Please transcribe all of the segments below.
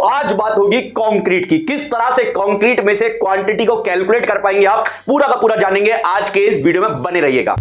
आज बात होगी कंक्रीट की। किस तरह से कंक्रीट में से क्वांटिटी को कैलकुलेट कर पाएंगे आप, पूरा का पूरा जानेंगे आज के इस वीडियो में, बने रहिएगा।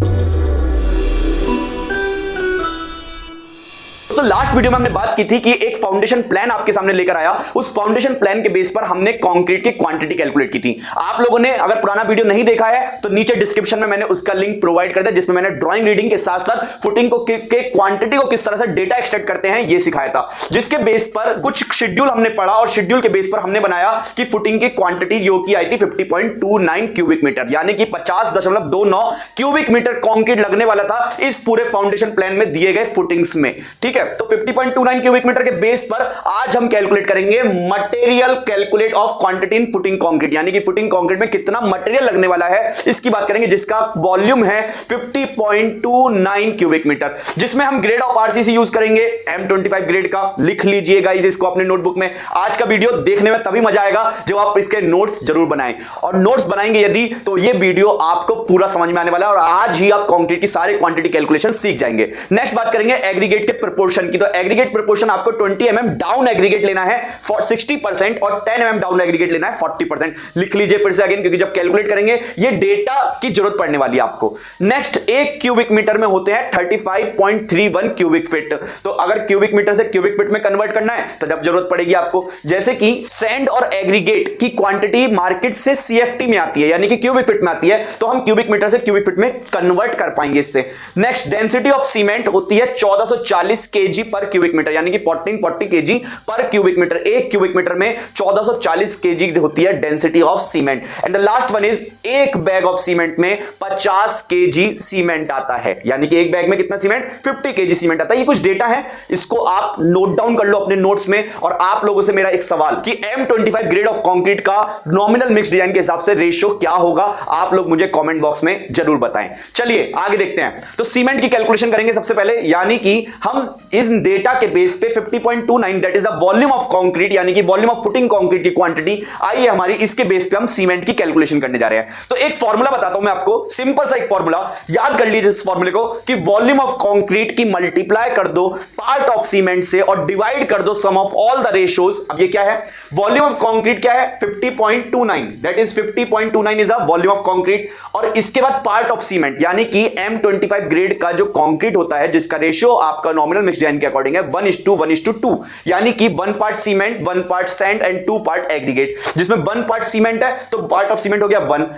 तो लास्ट वीडियो में हमने बात की थी कि एक फाउंडेशन प्लान आपके सामने लेकर आया, उस फाउंडेशन प्लान के बेस पर हमने कंक्रीट की क्वांटिटी कैलकुलेट की थी। आप लोगों ने अगर पुराना वीडियो नहीं देखा है तो नीचे डिस्क्रिप्शन में मैंने उसका लिंक प्रोवाइड कर दिया, जिसमें मैंने ड्राइंग रीडिंग के साथ साथ फुटिंग को के क्वांटिटी को किस तरह से डेटा एक्सट्रैक्ट करते हैं ये सिखाया था, जिसके बेस पर कुछ शेड्यूल हमने पढ़ा और शेड्यूल के बेस पर हमने बनाया कि फुटिंग की क्वांटिटी जो की आई थी 50.29 क्यूबिक मीटर, यानी कि 50.29 क्यूबिक मीटर कंक्रीट लगने वाला था इस पूरे फाउंडेशन प्लान में दिए गए फुटिंग्स में। ठीक है, तो 50.29 क्यूबिक मीटर के बेस पर आज हम कैलकुलेट करेंगे material calculate of quantity in footing concrete, यानी कि फुटिंग कंक्रीट में कितना मटेरियल लगने वाला है इसकी बात करेंगे, जिसका वॉल्यूम है 50.29 क्यूबिक मीटर, जिसमें हम ग्रेड ऑफ आरसीसी यूज करेंगे M25 ग्रेड का। लिख लीजिए गाइस इसको अपने नोटबुक में। आज का वीडियो देखने में तभी मजा आएगा जब आप इसके नोट्स जरूर बनाएं, और नोट्स बनाएंगे यदि तो ये वीडियो आपको पूरा समझ में आने वाला है और आज ही आप कंक्रीट की सारे क्वांटिटी कैलकुलेशन सीख जाएंगे। नेक्स्ट बात करेंगे एग्रीगेट के प्रोपोर्शन की। तो एग्रीगेट प्रोपोर्शन आपको 20 mm डाउन एग्रीगेट लेना है 60% और 10 mm डाउन एग्रीगेट लेना है 40%। लिख लीजिए फिर से अगेन, क्योंकि जब कैलकुलेट करेंगे ये डेटा की जरूरत पड़ने वाली है आपको। नेक्स्ट, एक क्यूबिक मीटर में होते हैं 35.31 क्यूबिक फीट। तो अगर क्यूबिक मीटर से क्यूबिक फीट में कन्वर्ट करना है तो जब जरूरत पड़ेगी आपको, जैसे कि सैंड और एग्रीगेट की क्वांटिटी मार्केट से सीएफटी में आती है, यानी कि क्यूबिक फीट में आती है, तो हम क्यूबिक मीटर से क्यूबिक फीट में कन्वर्ट कर पाएंगे इससे। नेक्स्ट, डेंसिटी ऑफ सीमेंट होती है 1440 केजी पर क्यूबिक मीटर, यानी कि 1440 केजी पर क्यूबिक मीटर। एक क्यूबिक मीटर में 1440 केजी होती है density of cement. And the last one is, एक बैग ऑफ सीमेंट में 50 केजी सीमेंट आता है, यानी कि एक बैग में कितना सीमेंट, 50 केजी सीमेंट आता है। ये कुछ डेटा है, इसको आप नोट डाउन कर लो अपने नोट्स में। और आप लोगों से मेरा एक सवाल कि M25 ग्रेड ऑफ कंक्रीट का नॉमिनल मिक्स डिजाइन के हिसाब से रेशियो क्या होगा, आप लोग मुझे कमेंट बॉक्स में जरूर बताएं। चलिए आगे देखते हैं। तो सीमेंट की कैलकुलेशन करेंगे सबसे पहले, यानी कि हम इन डेटा के बेस पे 50.29 that is the volume of concrete, यानी कि वॉल्यूम ऑफ फुटिंग कंक्रीट की क्वांटिटी आई है हमारी, इसके बेस पे हम सीमेंट की कैलकुलेशन करने जा रहे हैं। तो एक फॉर्मूला बताता हूं मैं आपको, सिंपल सा एक फॉर्मूला, याद कर लीजिए इस फॉर्मूले को, कि वॉल्यूम ऑफ कंक्रीट की मल्टीप्लाई कर दो पार्ट ऑफ सीमेंट से और डिवाइड कर दो सम ऑफ ऑल द रेशियोज। अब ये क्या है, वॉल्यूम ऑफ कंक्रीट क्या है 50.29, that is 50.29 is the volume of concrete, और इसके बाद पार्ट ऑफ सीमेंट, यानी कि M25 ग्रेड का जो कंक्रीट होता है जिसका रेशियो आपका नॉमिनल मिक्स डिजाइन के अकॉर्डिंग है 1:1:2, यानी कि 1 part cement, 1 part sand and 2 part aggregate, जिसमें 1 पार्ट सीमेंट है तो पार्ट ऑफ सीमेंट हो गया 1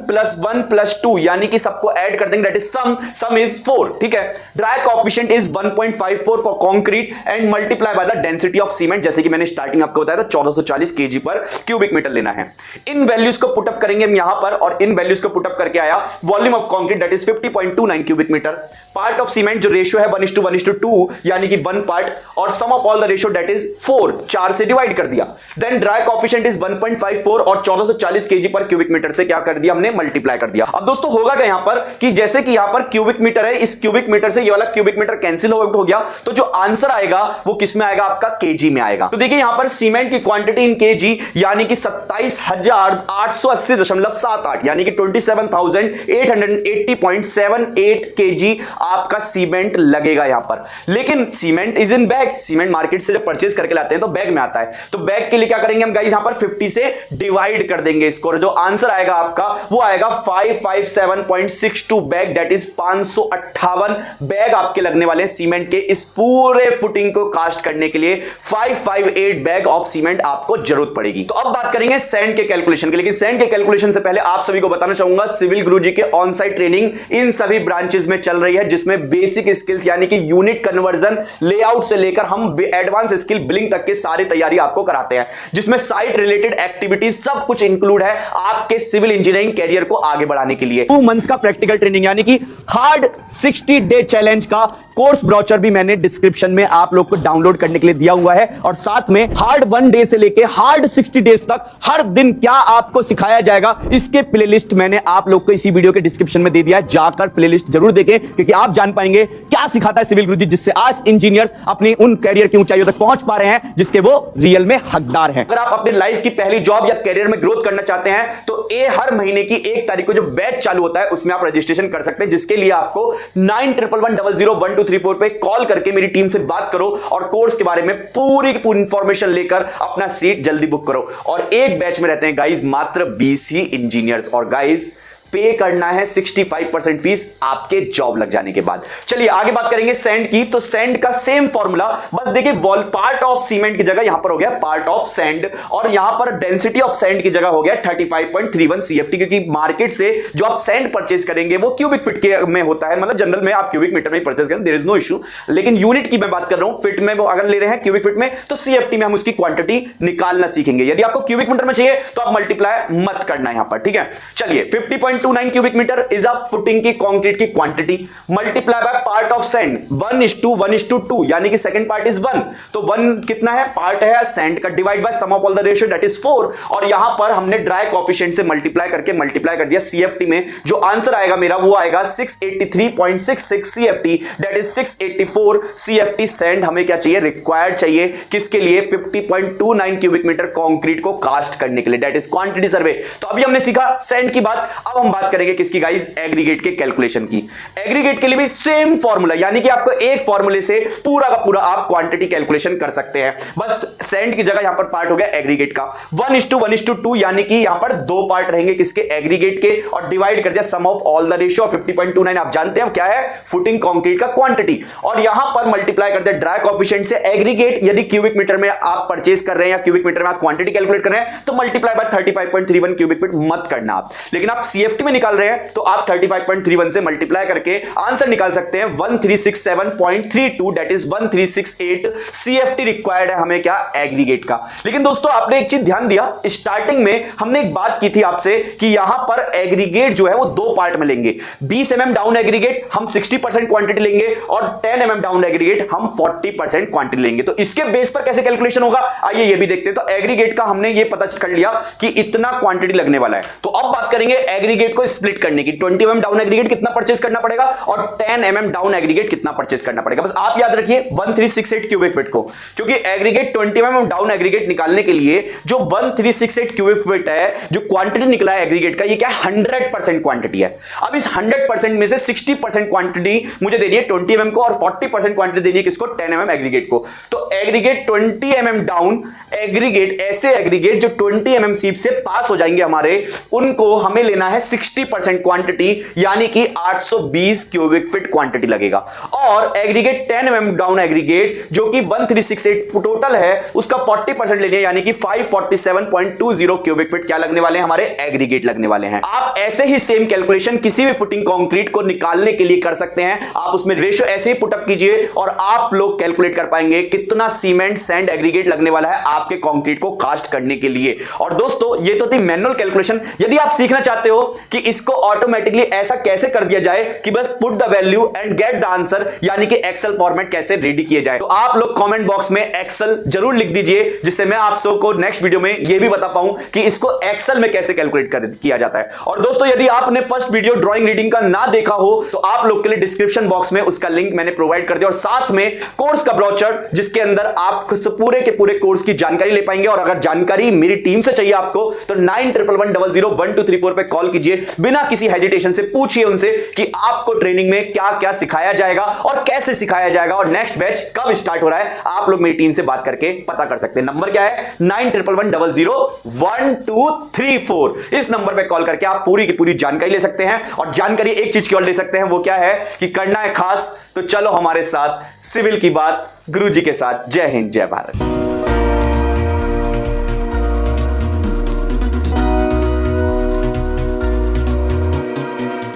+ 1 + 2, यानी कि सबको ऐड कर देंगे, दैट इज सम इज 4। ठीक है, dry coefficient is 1.54 for concrete and multiply by the density of cement, जैसे कि मैंने स्टार्टिंग आपको बताया था 1440 केजी पर क्यूबिक मीटर लेना है। इन वैल्यूज को पुटअप करेंगे हम यहां पर, और इन वैल्यूज को पुटअप करके आया volume of concrete that is 50.29 cubic metre, part of cement जो रेशियो है 1:1:2, यानी कि 1 पार्ट, और sum of all the ratio that is 4 से डिवाइड कर दिया। देन ड्राई कोएफिशिएंट इज 1.54 और 1440 केजी पर क्यूबिक मीटर से क्या कर दिया हमने, मल्टीप्लाई कर दिया। अब दोस्तों होगा क्या यहां पर, कि जैसे कि यहां पर क्यूबिक मीटर है, इस क्यूबिक मीटर से ये वाला क्यूबिक मीटर कैंसिल आउट हो गया, तो जो आंसर आएगा वो किस में आएगा, आपका केजी में आएगा। तो देखिए यहां पर सीमेंट की क्वांटिटी इन केजी, यानी कि 27,880.78, यानी कि 27,880.78 केजी आपका सीमेंट लगेगा यहां पर। लेकिन cement is in bag, cement market से जब परचेज करके लाते हैं तो बैग में आता है, तो बैग के लिए क्या करेंगे हम गाइस, यहां पर 50 से डिवाइड कर देंगे इसको, जो आंसर आएगा आपका वो आएगा 557.62 बैग, दैट इज 558 बैग आपके लगने वाले सीमेंट के। इस पूरे फुटिंग को कास्ट करने के लिए 558 बैग ऑफ सीमेंट आपको जरूरत पड़ेगी। तो अब बात करेंगे सैंड के कैलकुलेशन की, लेकिन सैंड के कैलकुलेशन से पहले आप सभी को बताना चाहूंगा सिविल गुरुजी के ऑन साइट ट्रेनिंग इन सभी ब्रांचेस में चल रही है, जिसमें बेसिक स्किल्स यानी कि यूनिट कन्वर्जन, लेआउट से लेकर हम एडवांस स्किल बिलिंग तक के सारी तैयारी आपको कराते हैं, जिसमें साइट रिलेटेड एक्टिविटीज सब कुछ इंक्लूड है आपके सिविल इंजीनियरिंग कैरियर को आगे बढ़ाने के लिए। 2 मंथ का प्रैक्टिकल ट्रेनिंग, यानी कि हार्ड 60 डे चैलेंज का कोर्स ब्रोचर भी मैंने डिस्क्रिप्शन में आप लोग को डाउनलोड करने के लिए दिया हुआ है, और साथ में हार्ड 1 डे से लेके हार्ड 60 डेज तक हर दिन क्या आपको सिखाया जाएगा, इसके प्लेलिस्ट मैंने आप लोग को इसी वीडियो के डिस्क्रिप्शन में दे दिया है, जाकर प्लेलिस्ट जरूर देखें, क्योंकि आप जान पाएंगे क्या सिखाता है सिविल गुरुजी, जिससे आज इंजीनियर्स अपनी उन कैरियर की ऊंचाइयों तक पहुंच पा रहे हैं जिसके वो रियल में हकदार हैं। अगर आप अपनी लाइफ की पहली जॉब या कैरियर में ग्रोथ करना चाहते हैं तो ये हर महीने की 1 तारीख को जो बैच चालू होता है उसमें आप रजिस्ट्रेशन कर सकते हैं, जिसके लिए आपको 9111001234 पे कॉल करके मेरी टीम से बात करो और कोर्स के बारे में पूरी की पूरी इंफॉर्मेशन लेकर अपना सीट जल्दी बुक करो। और एक बैच में रहते हैं गाइस मात्र 20 ही इंजीनियर्स, और गाइस पे करना है 65% फीस आपके जॉब लग जाने के बाद। चलिए आगे बात करेंगे सैंड की। तो सैंड का सेम फॉर्मूला, बस देखिए बॉल पार्ट ऑफ सीमेंट की जगह यहां पर हो गया पार्ट ऑफ सैंड, और यहां पर डेंसिटी ऑफ सैंड की जगह हो गया 35.31 CFT, क्योंकि मार्केट से जो आप सैंड परचेज करेंगे वो क्यूबिक फीट के में होता है, मतलब जनरल में आप क्यूबिक मीटर में परचेज करें, देयर इज नो इशू, लेकिन यूनिट की मैं बात कर रहा हूं। फीट में अगर ले रहे हैं क्यूबिक फीट में तो CFT में हम उसकी क्वांटिटी निकालना सीखेंगे। यदि आपको क्यूबिक मीटर में चाहिए तो आप मल्टीप्लाई मत करना यहां पर, ठीक है। चलिए 50.29 cubic metre is a footing की कंक्रीट की quantity multiply by part of sand 1:1:2, यानी कि सेकंड पार्ट इज 1, तो 1 कितना है पार्ट है सैंड का, divide by sum of all the ratio that is 4, और यहां पर हमने ड्राई कोएफिशिएंट से मल्टीप्लाई कर दिया CFT में। जो आंसर आएगा मेरा वो आएगा 683.66 CFT, that is 684 CFT sand हमें क्या चाहिए, रिक्वायर्ड चाहिए, किसके लिए, 50.29 क्यूबिक मीटर कंक्रीट को कास्ट करने के लिए, दैट इज क्वांटिटी सर्वे। तो अभी हमने सीखा सैंड की बात, अब हम बात करेंगे किसकी गाइस, एग्रीगेट के कैलकुलेशन की। एग्रीगेट के लिए भी सेम फॉर्मूला, यानी कि आपको एक फॉर्मूले से पूरा का पूरा आप क्वांटिटी कैलकुलेशन कर सकते हैं। बस सैंड की जगह यहां पर पार्ट हो गया एग्रीगेट का 1:1:2, यानी कि यहां पर 2 पार्ट रहेंगे किसके, एग्रीगेट के, और डिवाइड कर दिया सम ऑफ ऑल द रेशियो 50.29, आप जानते हैं क्या है, फुटिंग कंक्रीट का क्वांटिटी, और यहां पर मल्टीप्लाई कर दिया ड्राई कोएफिशिएंट से एग्रीगेट। यदि क्यूबिक मीटर में आप परचेज कर रहे हैं या क्यूबिक मीटर में आप क्वांटिटी कैलकुलेट कर रहे हैं तो मल्टीप्लाई बाय 35.31 क्यूबिक फीट मत करना आप, लेकिन आप CFT में निकाल रहे हैं तो आप 35.31 से मल्टीप्लाई करके आंसर निकाल सकते हैं 1367.32, दैट इज 1368 CFT रिक्वायर्ड है हमें क्या, एग्रीगेट का। लेकिन दोस्तों आपने एक चीज ध्यान दिया, स्टार्टिंग में हमने एक बात की थी आपसे कि यहां पर एग्रीगेट जो है वो 2 पार्ट में लेंगे, 20 mm डाउन एग्रीगेट हम 60% क्वांटिटी लेंगे और 10 mm डाउन एग्रीगेट हम 40% क्वांटिटी लेंगे। तो इसके बेस पर कैसे कैलकुलेशन होगा, आइए ये भी देखते हैं। तो एग्रीगेट का हमने ये पता कर लिया कि इतना क्वांटिटी लगने वाला है, तो अब बात करेंगे एग्रीगेट को स्प्लिट करने की। 20 mm डाउन एग्रीगेट कितना परचेज करना पड़ेगा और 10 mm डाउन एग्रीगेट कितना परचेज करना पड़ेगा, बस आप याद रखिए 1368 क्यूबिक फीट को, क्योंकि एग्रीगेट 20 mm डाउन एग्रीगेट निकालने के लिए जो 1368 क्यूबिक फीट है, जो क्वांटिटी निकला है एग्रीगेट का, ये क्या 100% क्वांटिटी है। अब इस 100% में से 60% क्वांटिटी मुझे देनी है 20 mm को और 40% क्वांटिटी देनी है किसको, 10 mm एग्रीगेट को। तो एग्रीगेट 20 mm डाउन एग्रीगेट, ऐसे एग्रीगेट जो 20 mm सीप से पास हो जाएंगे हमारे, उनको हमें लेना है 60% क्वांटिटी, यानी कि 820 क्यूबिक फीट क्वांटिटी लगेगा। और एग्रीगेट 10 mm डाउन एग्रीगेट जो कि 1368 टोटल है, उसका 40% लेनी है, यानी कि 547.20 क्यूबिक फीट क्या लगने वाले हैं, हमारे एग्रीगेट लगने वाले हैं। आप ऐसे ही सेम कैलकुलेशन किसी भी फुटिंग कंक्रीट को निकालने के लिए कर सकते हैं, आप उसमें रेशियो ऐसे ही पुटअप कीजिए और आप लोग कैलकुलेट कर पाएंगे कितना सीमेंट सैंड एग्रीगेट लगने वाला है आपके कंक्रीट को कास्ट करने के लिए। और दोस्तों ये तो थी मैनुअल कैलकुलेशन। यदि आप सीखना चाहते हो कि इसको ऑटोमेटिकली ऐसा कैसे कर दिया जाए कि बस put the value and get the answer, यानी कि एक्सेल फॉर्मेट कैसे रेडी किए जाए, तो आप लोग कमेंट बॉक्स में एक्सेल जरूर लिख दीजिए, जिससे मैं आप सबको नेक्स्ट वीडियो में यह भी बता पाऊं कि इसको एक्सेल में कैसे कैलकुलेट किया जाता है। और दोस्तों यदि आपने फर्स्ट वीडियो ड्राइंग रीडिंग का ना देखा हो तो आप लोग के लिए डिस्क्रिप्शन बॉक्स में उसका लिंक मैंने प्रोवाइड कर दिया, और साथ में कोर्स का ब्रोचर जिसके अंदर आप पूरे के पूरे कोर्स की जानकारी ले पाएंगे। और अगर जानकारी मेरी टीम से चाहिए आपको तो 9111001234 पे कॉल कीजिए, बिना किसी हेजिटेशन से पूछिए उनसे कि आपको ट्रेनिंग में क्या क्या सिखाया जाएगा और कैसे सिखाया जाएगा और नेक्स्ट बैच कब स्टार्ट हो रहा है, आप लोग मेरी टीम से बात करके पता कर सकते हैं। नंबर क्या है, 9111001234। इस नंबर पे कॉल करके आप पूरी की पूरी जानकारी ले सकते हैं। और जानकारी एक चीज की और ले सकते हैं, वो क्या है कि करना है खास, तो चलो हमारे साथ सिविल की बात गुरुजी के साथ। जय हिंद, जय भारत।